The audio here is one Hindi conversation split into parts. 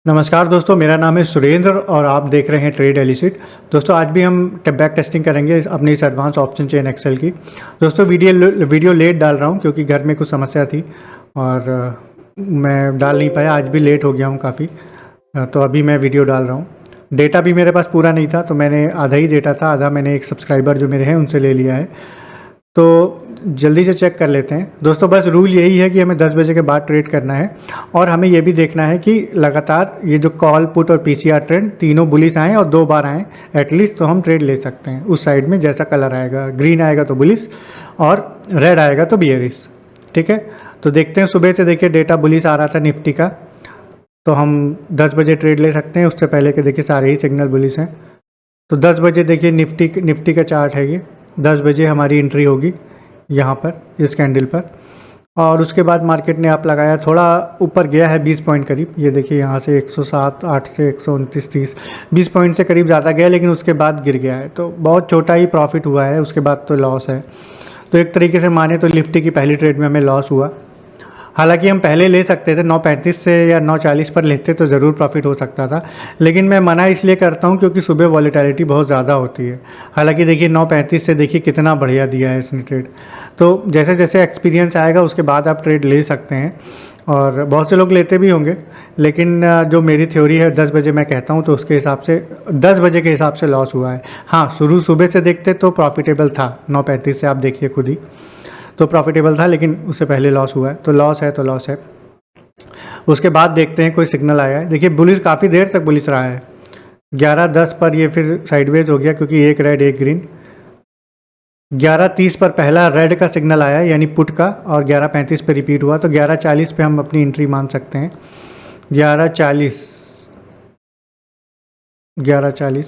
नमस्कार दोस्तों, मेरा नाम है सुरेंद्र और आप देख रहे हैं ट्रेड एलिसिट। दोस्तों आज भी हम बैक टेस्टिंग करेंगे अपनी इस एडवांस ऑप्शन चेन एक्सेल की। दोस्तों वीडियो लेट डाल रहा हूं क्योंकि घर में कुछ समस्या थी और मैं डाल नहीं पाया। आज भी लेट हो गया हूं काफ़ी, तो अभी मैं वीडियो डाल रहा हूं। डेटा भी मेरे पास पूरा नहीं था, तो मैंने आधा ही डेटा था, आधा मैंने एक सब्सक्राइबर जो मेरे हैं उनसे ले लिया है। तो जल्दी से चेक कर लेते हैं दोस्तों। बस रूल यही है कि हमें 10 बजे के बाद ट्रेड करना है और हमें ये भी देखना है कि लगातार ये जो कॉल पुट और पीसीआर ट्रेंड तीनों बुलिश आएँ और 2 बार आएँ एटलीस्ट, तो हम ट्रेड ले सकते हैं उस साइड में। जैसा कलर आएगा, ग्रीन आएगा तो बुलिश और रेड आएगा तो बियरिश। ठीक है, तो देखते हैं। सुबह से देखिए डेटा बुलिश आ रहा था निफ्टी का, तो हम 10 बजे ट्रेड ले सकते हैं। उससे पहले के देखिए सारे ही सिग्नल बुलिश हैं। तो 10 बजे देखिए निफ्टी का चार्ट है ये। 10 बजे हमारी एंट्री होगी यहाँ पर इस कैंडल पर, और उसके बाद मार्केट ने आप लगाया, थोड़ा ऊपर गया है 20 पॉइंट करीब। ये देखिए यहाँ से 107, 8 से 129, 30, 20 पॉइंट से करीब ज़्यादा गया, लेकिन उसके बाद गिर गया है। तो बहुत छोटा ही प्रॉफिट हुआ है, उसके बाद तो लॉस है। तो एक तरीके से माने तो निफ्टी की पहली ट्रेड में हमें लॉस हुआ। हालांकि हम पहले ले सकते थे 9:35 से या 9:40 पर लेते तो ज़रूर प्रॉफिट हो सकता था, लेकिन मैं मना इसलिए करता हूं क्योंकि सुबह वॉलेटिलिटी बहुत ज़्यादा होती है। हालांकि देखिए 9:35 से देखिए कितना बढ़िया दिया है इसने ट्रेड। तो जैसे जैसे एक्सपीरियंस आएगा उसके बाद आप ट्रेड ले सकते हैं, और बहुत से लोग लेते भी होंगे, लेकिन जो मेरी थ्योरी है 10 बजे मैं कहता हूँ, तो उसके हिसाब से 10 बजे के हिसाब से लॉस हुआ है। हाँ, सुबह से देखते तो प्रॉफिटेबल था, 9:35 से आप देखिए खुद ही तो प्रॉफिटेबल था, लेकिन उससे पहले लॉस हुआ है। तो लॉस है तो लॉस है। उसके बाद देखते हैं कोई सिग्नल आया है। देखिए बुलिश काफ़ी देर तक बुलिश रहा है। 11:10 पर ये फिर साइडवेज हो गया क्योंकि एक रेड एक ग्रीन। 11:30 पर पहला रेड का सिग्नल आया यानी पुट का, और 11:35 पे रिपीट हुआ। तो 11:40 पे हम अपनी एंट्री मान सकते हैं। 11:40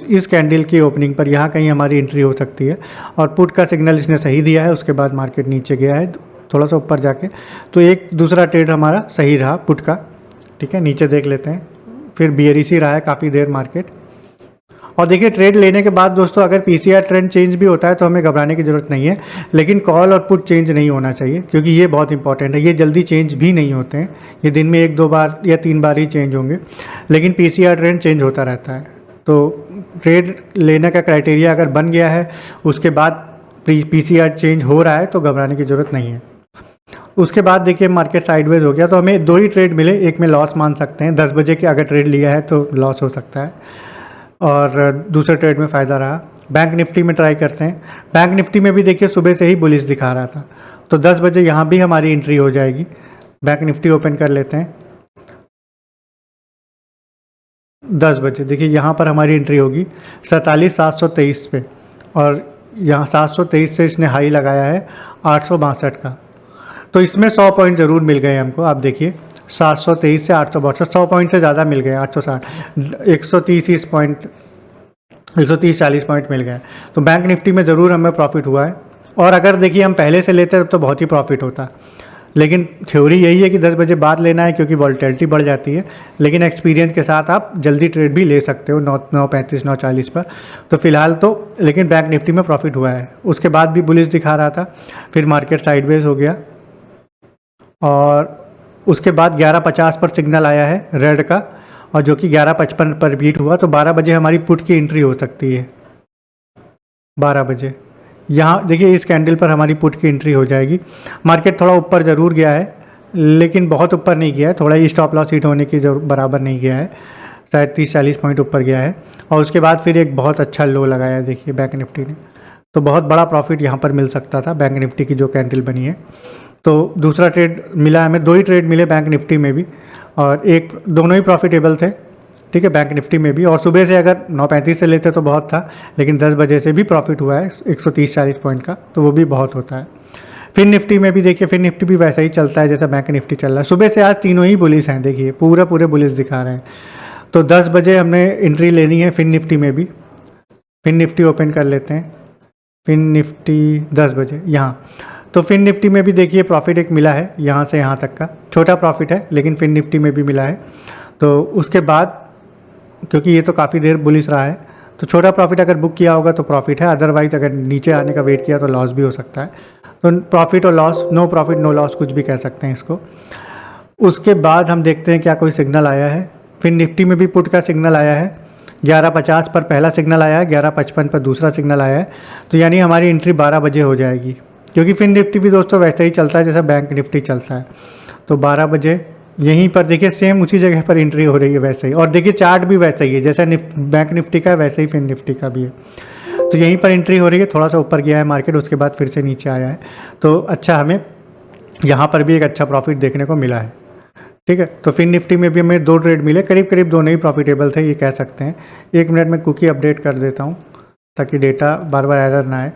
इस कैंडल की ओपनिंग पर यहाँ कहीं हमारी एंट्री हो सकती है, और पुट का सिग्नल इसने सही दिया है। उसके बाद मार्केट नीचे गया है थोड़ा सा ऊपर जाके, तो एक दूसरा ट्रेड हमारा सही रहा पुट का। ठीक है, नीचे देख लेते हैं। फिर बियरिश ही रहा है काफ़ी देर मार्केट। और देखिए ट्रेड लेने के बाद दोस्तों अगर पीसीआर ट्रेंड चेंज भी होता है तो हमें घबराने की ज़रूरत नहीं है, लेकिन कॉल और पुट चेंज नहीं होना चाहिए क्योंकि ये बहुत इंपॉर्टेंट है। ये जल्दी चेंज भी नहीं होते हैं, ये दिन में 1-2 बार या 3 बार ही चेंज होंगे, लेकिन पीसीआर ट्रेंड चेंज होता रहता है। तो ट्रेड लेने का क्राइटेरिया अगर बन गया है, उसके बाद पीसीआर चेंज हो रहा है, तो घबराने की ज़रूरत नहीं है। उसके बाद देखिए मार्केट साइडवेज हो गया, तो हमें 2 ही ट्रेड मिले, एक में लॉस मान सकते हैं। 10 बजे के अगर ट्रेड लिया है तो लॉस हो सकता है, और दूसरे ट्रेड में फ़ायदा रहा। बैंक निफ्टी में ट्राई करते हैं। बैंक निफ्टी में भी देखिए सुबह से ही बुलिश दिखा रहा था, तो 10 बजे यहाँ भी हमारी एंट्री हो जाएगी। बैंक निफ्टी ओपन कर लेते हैं। 10 बजे देखिए यहाँ पर हमारी एंट्री होगी 47,723 पे, और यहाँ 723 से इसने हाई लगाया है 862 का। तो इसमें 100 पॉइंट ज़रूर मिल गए हमको। आप देखिए 723 से 862, 100 पॉइंट से ज़्यादा मिल गए। 860, 130 पॉइंट, 130-40 पॉइंट मिल गए। तो बैंक निफ्टी में ज़रूर हमें प्रॉफिट हुआ है। और अगर देखिए हम पहले से लेते तो बहुत ही प्रॉफिट होता, लेकिन थ्योरी यही है कि 10 बजे बाद लेना है क्योंकि वॉलेटिलिटी बढ़ जाती है, लेकिन एक्सपीरियंस के साथ आप जल्दी ट्रेड भी ले सकते हो 9:35, 9:40 पर। तो फिलहाल तो लेकिन बैंक निफ्टी में प्रॉफिट हुआ है। उसके बाद भी बुलिश दिखा रहा था, फिर मार्केट साइडवेज हो गया, और उसके बाद 11:50 पर सिग्नल आया है रेड का, और जो कि 11:55 पर रिपीट हुआ। तो 12 बजे हमारी पुट की एंट्री हो सकती है। 12 बजे यहाँ देखिए इस कैंडल पर हमारी पुट की एंट्री हो जाएगी। मार्केट थोड़ा ऊपर ज़रूर गया है, लेकिन बहुत ऊपर नहीं गया है, थोड़ा ही स्टॉप लॉस हिट होने की बराबर नहीं गया है, शायद 30-40 पॉइंट ऊपर गया है। और उसके बाद फिर एक बहुत अच्छा लो लगाया है देखिए बैंक निफ्टी ने। तो बहुत बड़ा प्रॉफिट यहाँ पर मिल सकता था बैंक निफ्टी की जो कैंडल बनी है। तो दूसरा ट्रेड मिला हमें, 2 ही ट्रेड मिले बैंक निफ्टी में भी, और दोनों ही प्रॉफिटेबल थे। ठीक है, बैंक निफ्टी में भी। और सुबह से अगर 9:35 से लेते तो बहुत था, लेकिन 10 बजे से भी प्रॉफिट हुआ है 130-40 पॉइंट का, तो वो भी बहुत होता है। फिर निफ्टी में भी देखिए, फिर निफ्टी भी वैसा ही चलता है जैसा बैंक निफ्टी चल रहा है। सुबह से आज तीनों ही बुलिश हैं, देखिए पूरे बुलिश दिखा रहे हैं। तो 10 बजे हमने एंट्री लेनी है फिर निफ्टी में भी। फिर निफ्टी ओपन कर लेते हैं। फिर निफ्टी 10 बजे यहाँ, तो फिर निफ्टी में भी देखिए प्रॉफिट एक मिला है, यहाँ से यहाँ तक का छोटा प्रॉफिट है, लेकिन फिर निफ्टी में भी मिला है। तो उसके बाद क्योंकि ये तो काफ़ी देर बुलिश रहा है, तो छोटा प्रॉफिट अगर बुक किया होगा तो प्रॉफिट है, अदरवाइज अगर नीचे आने का वेट किया तो लॉस भी हो सकता है। तो प्रॉफिट और loss, no profit no loss कुछ भी कह सकते हैं इसको। उसके बाद हम देखते हैं क्या कोई सिग्नल आया है फिर निफ्टी में भी पुट का सिग्नल आया है, 11:50 पर पहला सिग्नल आया है, 11:55 पर दूसरा सिग्नल आया है। तो यानी हमारी एंट्री 12 बजे हो जाएगी, क्योंकि फिर निफ्टी भी दोस्तों वैसे ही चलता है जैसा बैंक निफ्टी चलता है। तो 12 बजे यहीं पर देखिए सेम उसी जगह पर एंट्री हो रही है वैसे ही, और देखिए चार्ट भी वैसा ही है जैसा बैंक निफ्टी का है वैसे ही फिर निफ्टी का भी है। तो यहीं पर एंट्री हो रही है, थोड़ा सा ऊपर गया है मार्केट, उसके बाद फिर से नीचे आया है। तो अच्छा, हमें यहाँ पर भी एक अच्छा प्रॉफिट देखने को मिला है। ठीक है, तो फिर निफ्टी में भी हमें 2 ट्रेड मिले, करीब करीब दोनों ही प्रॉफिटेबल थे, ये कह सकते हैं। 1 मिनट में कुकी अपडेट कर देता हूँ ताकि डेटा बार बार एरर ना आए।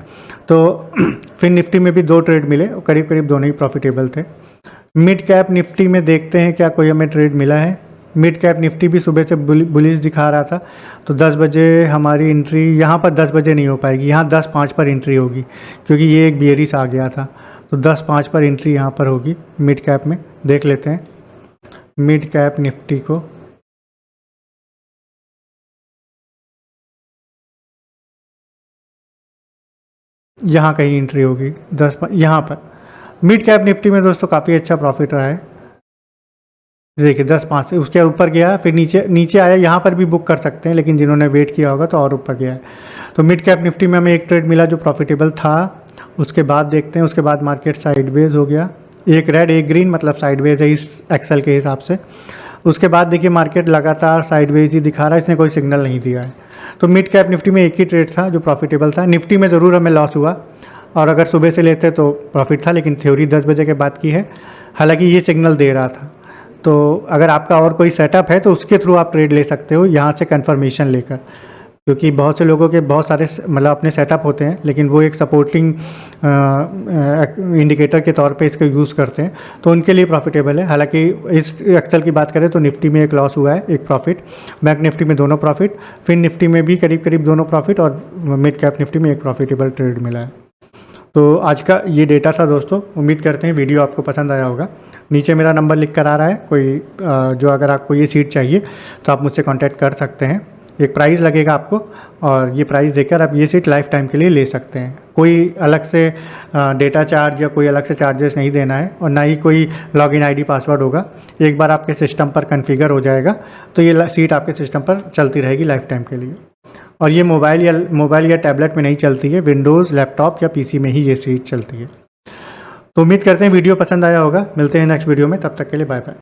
तो फिर निफ्टी में भी 2 ट्रेड मिले, करीब करीब दोनों ही प्रॉफिटेबल थे। मिड कैप निफ्टी में देखते हैं क्या कोई हमें ट्रेड मिला है। मिड कैप निफ्टी भी सुबह से बुलिश दिखा रहा था, तो 10 बजे हमारी एंट्री यहाँ पर 10 बजे नहीं हो पाएगी, यहाँ 10:05 पर एंट्री होगी, क्योंकि ये एक बियरिश आ गया था। तो 10:05 पर एंट्री यहाँ पर होगी मिड कैप में। देख लेते हैं मिड कैप निफ्टी को। यहाँ कहीं एंट्री होगी 10, यहाँ पर मिड कैप निफ्टी में दोस्तों काफ़ी अच्छा प्रॉफिट रहा है। देखिए 10:05 से उसके ऊपर गया, फिर नीचे आया, यहाँ पर भी बुक कर सकते हैं, लेकिन जिन्होंने वेट किया होगा तो और ऊपर गया है। तो मिड कैप निफ्टी में हमें एक ट्रेड मिला जो प्रॉफिटेबल था। उसके बाद देखते हैं, उसके बाद मार्केट साइडवेज हो गया, एक रेड एक ग्रीन, मतलब साइडवेज है इस एक्सेल के हिसाब से। उसके बाद देखिए मार्केट लगातार साइडवेज ही दिखा रहा है, इसने कोई सिग्नल नहीं दिया है। तो मिड कैप निफ्टी में एक ही ट्रेड था जो प्रॉफिटेबल था। निफ्टी में ज़रूर हमें लॉस हुआ, और अगर सुबह से लेते तो प्रॉफिट था, लेकिन थ्योरी 10 बजे के बाद की है, हालांकि ये सिग्नल दे रहा था। तो अगर आपका और कोई सेटअप है तो उसके थ्रू आप ट्रेड ले सकते हो यहाँ से कंफर्मेशन लेकर, क्योंकि बहुत से लोगों के बहुत सारे मतलब अपने सेटअप होते हैं, लेकिन वो एक सपोर्टिंग इंडिकेटर के तौर पे इसको यूज़ करते हैं, तो उनके लिए प्रॉफिटेबल है। हालांकि इस एक्सेल की बात करें तो निफ्टी में एक लॉस हुआ है, एक प्रॉफिट, बैंक निफ्टी में दोनों प्रॉफिट, फिर निफ्टी में भी करीब करीब दोनों प्रॉफिट, और मिड कैप निफ्टी में एक प्रॉफिटेबल ट्रेड मिला है। तो आज का ये डेटा था दोस्तों, उम्मीद करते हैं वीडियो आपको पसंद आया होगा। नीचे मेरा नंबर लिख कर आ रहा है, कोई जो अगर आपको ये सीट चाहिए तो आप मुझसे कांटेक्ट कर सकते हैं। एक प्राइस लगेगा आपको, और ये प्राइस देकर आप ये सीट लाइफ टाइम के लिए ले सकते हैं। कोई अलग से डेटा चार्ज या कोई अलग से चार्जेस नहीं देना है, और ना ही कोई लॉगिन आईडी पासवर्ड होगा। एक बार आपके सिस्टम पर कॉन्फ़िगर हो जाएगा तो ये सीट आपके सिस्टम पर चलती रहेगी लाइफ टाइम के लिए। और ये मोबाइल या टैबलेट में नहीं चलती है, विंडोज़, लैपटॉप या पीसी में ही ये सीट चलती है। तो उम्मीद करते हैं वीडियो पसंद आया होगा। मिलते हैं नेक्स्ट वीडियो में, तब तक के लिए बाय बाय।